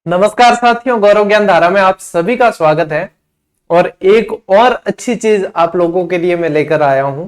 नमस्कार साथियों, गौरव ज्ञान धारा में आप सभी का स्वागत है। और एक और अच्छी चीज आप लोगों के लिए मैं लेकर आया हूं।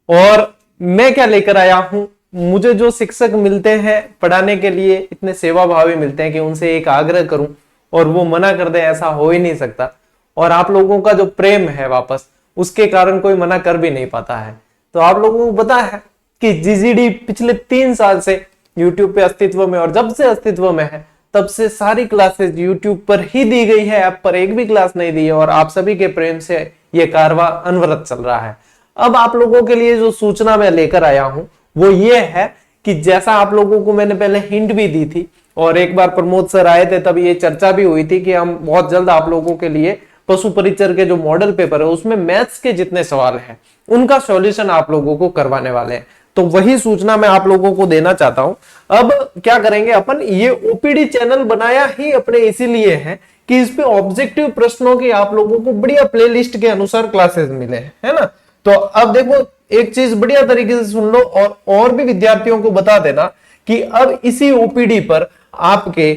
और मैं क्या लेकर आया हूं, मुझे जो शिक्षक मिलते हैं पढ़ाने के लिए इतने सेवा भावी मिलते हैं कि उनसे एक आग्रह करूं और वो मना कर दे, ऐसा हो ही नहीं सकता। और आप लोगों का जो प्रेम है वापस, उसके कारण कोई मना कर भी नहीं पाता है। तो आप लोगों को पता है कि जीजीडी पिछले 3 साल से यूट्यूब पे अस्तित्व में, और जब से अस्तित्व में है तब से सारी क्लासेस YouTube पर ही दी गई है, ऐप पर एक भी क्लास नहीं दी है। और आप सभी के प्रेम से ये कारवां अनवरत चल रहा है। अब आप लोगों के लिए जो सूचना मैं लेकर आया हूं वो ये है कि जैसा आप लोगों को मैंने पहले हिंट भी दी थी, और एक बार प्रमोद सर आए थे तब ये चर्चा भी हुई थी कि हम बहुत जल्द आप लोगों के लिए पशु परिचर के जो मॉडल पेपर है उसमें मैथ्स के जितने सवाल हैं उनका सॉल्यूशन आप लोगों को करवाने वाले हैं। तो वही सूचना मैं आप लोगों को देना चाहता हूं। अब क्या करेंगे अपन, ये ओपीडी चैनल बनाया ही अपने इसीलिए है कि इस पे ऑब्जेक्टिव प्रश्नों की आप लोगों को बढ़िया प्लेलिस्ट के अनुसार क्लासेस मिले, है ना। तो अब देखो, एक चीज बढ़िया तरीके से सुन लो और भी विद्यार्थियों को बता देना कि अब इसी ओपीडी पर आपके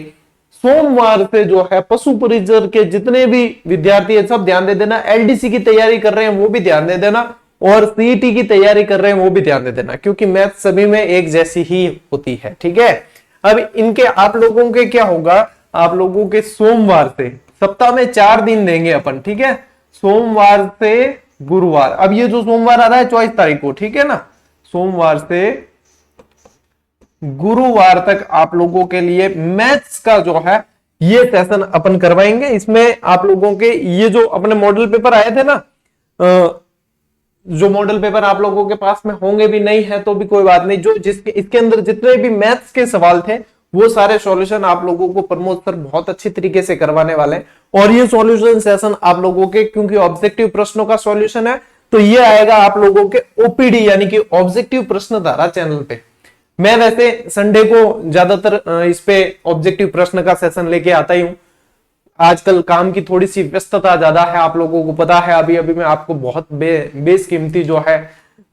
सोमवार से जो है पशु परिचर के जितने भी विद्यार्थी है सब ध्यान दे देना। एलडीसी की तैयारी कर रहे हैं वो भी ध्यान दे देना, और सीईटी की तैयारी कर रहे हैं वो भी ध्यान दे देना, क्योंकि मैथ सभी में एक जैसी ही होती है, ठीक है। अब इनके आप लोगों के क्या होगा, आप लोगों के सोमवार से, सप्ताह में 4 दिन देंगे अपन, ठीक है, सोमवार से गुरुवार। अब ये जो सोमवार आ रहा है 24 तारीख को, ठीक है ना, सोमवार से गुरुवार तक आप लोगों के लिए मैथ्स का जो है ये सेशन अपन करवाएंगे। इसमें आप लोगों के ये जो अपने मॉडल पेपर आए थे ना, जो मॉडल पेपर आप लोगों के पास में होंगे भी नहीं है तो भी कोई बात नहीं, जो जिसके इसके अंदर जितने भी मैथ्स के सवाल थे वो सारे सॉल्यूशन आप लोगों को प्रमोद सर बहुत अच्छी तरीके से करवाने वाले हैं। और ये सॉल्यूशन सेशन आप लोगों के, क्योंकि ऑब्जेक्टिव प्रश्नों का सॉल्यूशन है, तो ये आएगा आप लोगों के ओपीडी यानी कि ऑब्जेक्टिव प्रश्न धारा चैनल पे। मैं वैसे संडे को ज्यादातर इस पे ऑब्जेक्टिव प्रश्न का सेशन लेके आता ही हूं। आजकल काम की थोड़ी सी व्यस्तता ज्यादा है, आप लोगों को पता है। अभी अभी मैं आपको बहुत बेशकीमती जो है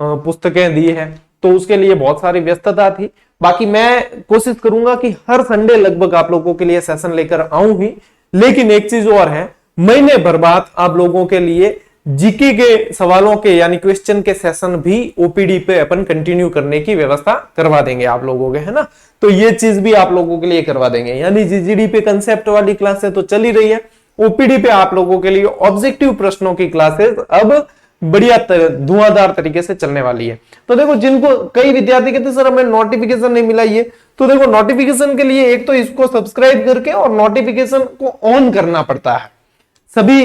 पुस्तकें दी है, तो उसके लिए बहुत सारी व्यस्तता थी। बाकी मैं कोशिश करूंगा कि हर संडे लगभग आप लोगों के लिए सेशन लेकर आऊं ही। लेकिन एक चीज और है, महीने भर बाद आप लोगों के लिए जीके के सवालों के यानी क्वेश्चन के सेशन भी ओपीडी पे अपन कंटिन्यू करने की व्यवस्था करवा देंगे आप लोगों के, है ना। तो ये चीज भी आप लोगों के लिए करवा देंगे। यानी जीजीडी पे कंसेप्ट वाली क्लासेस तो चल ही रही है, ओपीडी पे आप लोगों के लिए ऑब्जेक्टिव प्रश्नों की क्लासेस अब बढ़िया धुआंधार तरीके से चलने वाली है। तो देखो, जिनको कई विद्यार्थी कहते सर हमें नोटिफिकेशन नहीं मिला, ये तो देखो नोटिफिकेशन के लिए एक तो इसको सब्सक्राइब करके और नोटिफिकेशन को ऑन करना पड़ता है। सभी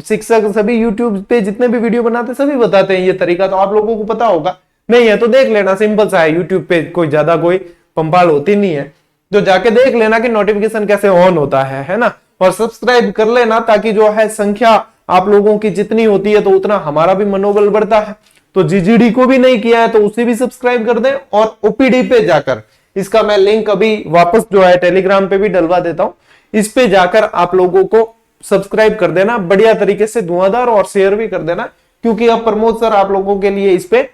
शिक्षक सभी यूट्यूब पे जितने भी वीडियो बनाते सभी बताते हैं ये तरीका, तो आप लोगों को पता होगा। नहीं है तो देख लेना, सिंपल सा है, यूट्यूब पे कोई ज्यादा कोई पंपाल होती नहीं है, तो जाके देख लेना कि नोटिफिकेशन कैसे ऑन होता है ना। और सब्सक्राइब कर लेना ताकि जो है संख्या आप लोगों की जितनी होती है तो उतना हमारा भी मनोबल बढ़ता है। तो जीजीडी को भी नहीं किया है तो उसे भी सब्सक्राइब कर दें। और ओपीडी पे जाकर, इसका मैं लिंक अभी वापस जो है टेलीग्राम पे भी डलवा देता हूं, इस पे जाकर आप लोगों को सब्सक्राइब कर देना बढ़िया तरीके से धुआंधार, और शेयर भी कर देना, क्योंकि अब प्रमोद सर आप लोगों के लिए इस पे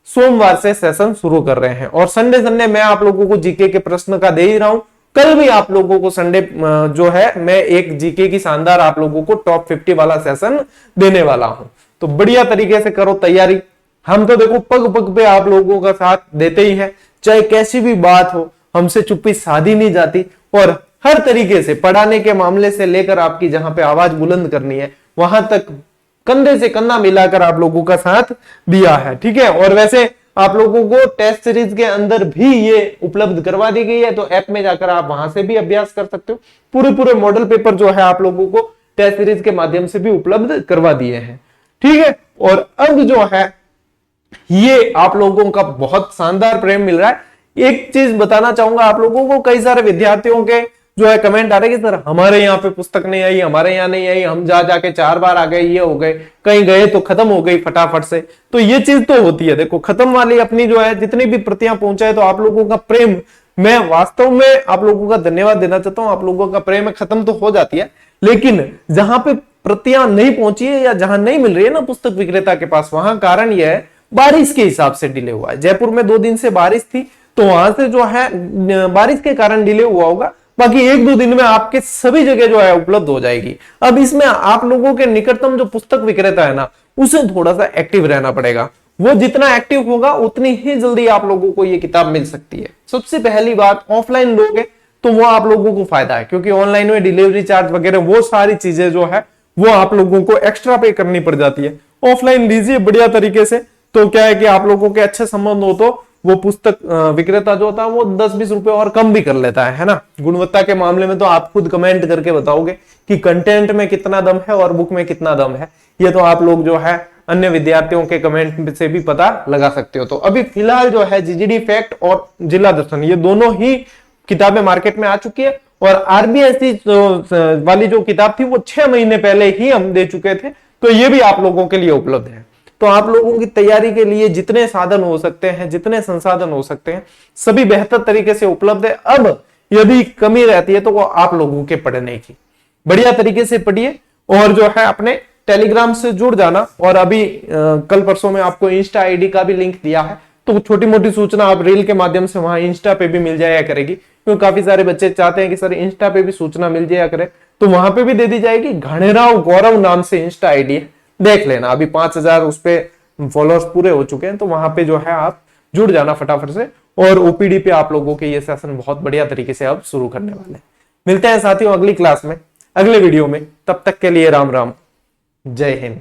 सोमवार से सेशन शुरू कर रहे हैं। और संडे संडे मैं आप लोगों को जीके के प्रश्न का दे ही रहा हूं। कल भी आप लोगों को संडे जो है मैं एक जीके की शानदार आप लोगों को टॉप 50 वाला सेशन देने वाला हूं। तो बढ़िया तरीके से करो तैयारी। हम तो देखो पग पग पे आप लोगों का साथ देते ही हैं, चाहे कैसी भी बात हो, हमसे चुप्पी साधी नहीं जाती। और हर तरीके से पढ़ाने के मामले से लेकर आपकी जहां पे आवाज बुलंद करनी है वहां तक कंधे से कंधा मिलाकर आप लोगों का साथ दिया है, ठीक है। और वैसे आप लोगों को टेस्ट सीरीज के अंदर भी ये उपलब्ध करवा दी गई है, तो ऐप में जाकर आप वहां से भी अभ्यास कर सकते हो। पूरे मॉडल पेपर जो है आप लोगों को टेस्ट सीरीज के माध्यम से भी उपलब्ध करवा दिए हैं, ठीक है। और अब जो है ये आप लोगों का बहुत शानदार प्रेम मिल रहा है। एक चीज बताना चाहूंगा आप लोगों को, कई सारे विद्यार्थियों के जो है कमेंट आ रहे कि सर हमारे यहाँ पे पुस्तक नहीं आई, हमारे यहाँ नहीं आई, हम जा जाके 4 बार आ गए, ये हो गए, कहीं गए तो खत्म हो गई फटाफट से। तो ये चीज तो होती है, देखो खत्म वाली अपनी जो है जितनी भी प्रतियां पहुंचाए तो आप लोगों का प्रेम, मैं वास्तव में आप लोगों का धन्यवाद देना चाहता हूं। आप लोगों का प्रेम खत्म तो हो जाती है, लेकिन जहां पे प्रतियां नहीं पहुंची है या जहां नहीं मिल रही है ना पुस्तक विक्रेता के पास, वहां कारण यह है बारिश के हिसाब से डिले हुआ है। जयपुर में 2 दिन से बारिश थी, तो वहां से जो है बारिश के कारण डिले हुआ होगा। बाकी 1-2 दिन में आपके सभी जगह जो है उपलब्ध हो जाएगी। अब इसमें आप लोगों के निकटतम जो पुस्तक विक्रेता है ना, उसे थोड़ा सा एक्टिव रहना पड़ेगा। वो जितना एक्टिव होगा उतनी ही जल्दी आप लोगों को ये किताब मिल सकती है। सबसे पहली बात, ऑफलाइन लोगे तो वो आप लोगों को फायदा है, क्योंकि ऑनलाइन में डिलीवरी चार्ज वगैरह वो सारी चीजें जो है वो आप लोगों को एक्स्ट्रा पे करनी पड़ जाती है। ऑफलाइन लीजिए बढ़िया तरीके से, तो क्या है कि आप लोगों के अच्छे संबंध हो तो वो पुस्तक विक्रेता जो होता है वो 10-20 रुपए और कम भी कर लेता है ना। गुणवत्ता के मामले में तो आप खुद कमेंट करके बताओगे कि कंटेंट में कितना दम है और बुक में कितना दम है। ये तो आप लोग जो है अन्य विद्यार्थियों के कमेंट से भी पता लगा सकते हो। तो अभी फिलहाल जो है जीजीडी फैक्ट और जिला दर्शन ये दोनों ही किताबें मार्केट में आ चुकी है, और आरबीएससी वाली जो किताब थी वो 6 महीने पहले ही हम दे चुके थे, तो ये भी आप लोगों के लिए उपलब्ध है। तो आप लोगों की तैयारी के लिए जितने साधन हो सकते हैं, जितने संसाधन हो सकते हैं, सभी बेहतर तरीके से उपलब्ध है। अब यदि कमी रहती है तो वो आप लोगों के पढ़ने की, बढ़िया तरीके से पढ़िए और जो है अपने टेलीग्राम से जुड़ जाना। और अभी कल परसों में आपको इंस्टा आईडी का भी लिंक दिया है, तो छोटी मोटी सूचना आप रील के माध्यम से वहां इंस्टा पे भी मिल जाया करेगी, क्योंकि काफी सारे बच्चे चाहते हैं कि सर इंस्टा पे भी सूचना मिल जाया करे, तो वहां पे भी दे दी जाएगी। घनेराव गौरव नाम से इंस्टा आईडी है, देख लेना। अभी 5000 उस पे फॉलोअर्स पूरे हो चुके हैं, तो वहां पे जो है आप जुड़ जाना फटाफट से। और ओपीडी पे आप लोगों के ये सेशन बहुत बढ़िया तरीके से अब शुरू करने वाले हैं। मिलते हैं साथियों अगली क्लास में, अगले वीडियो में। तब तक के लिए राम राम, जय हिंद।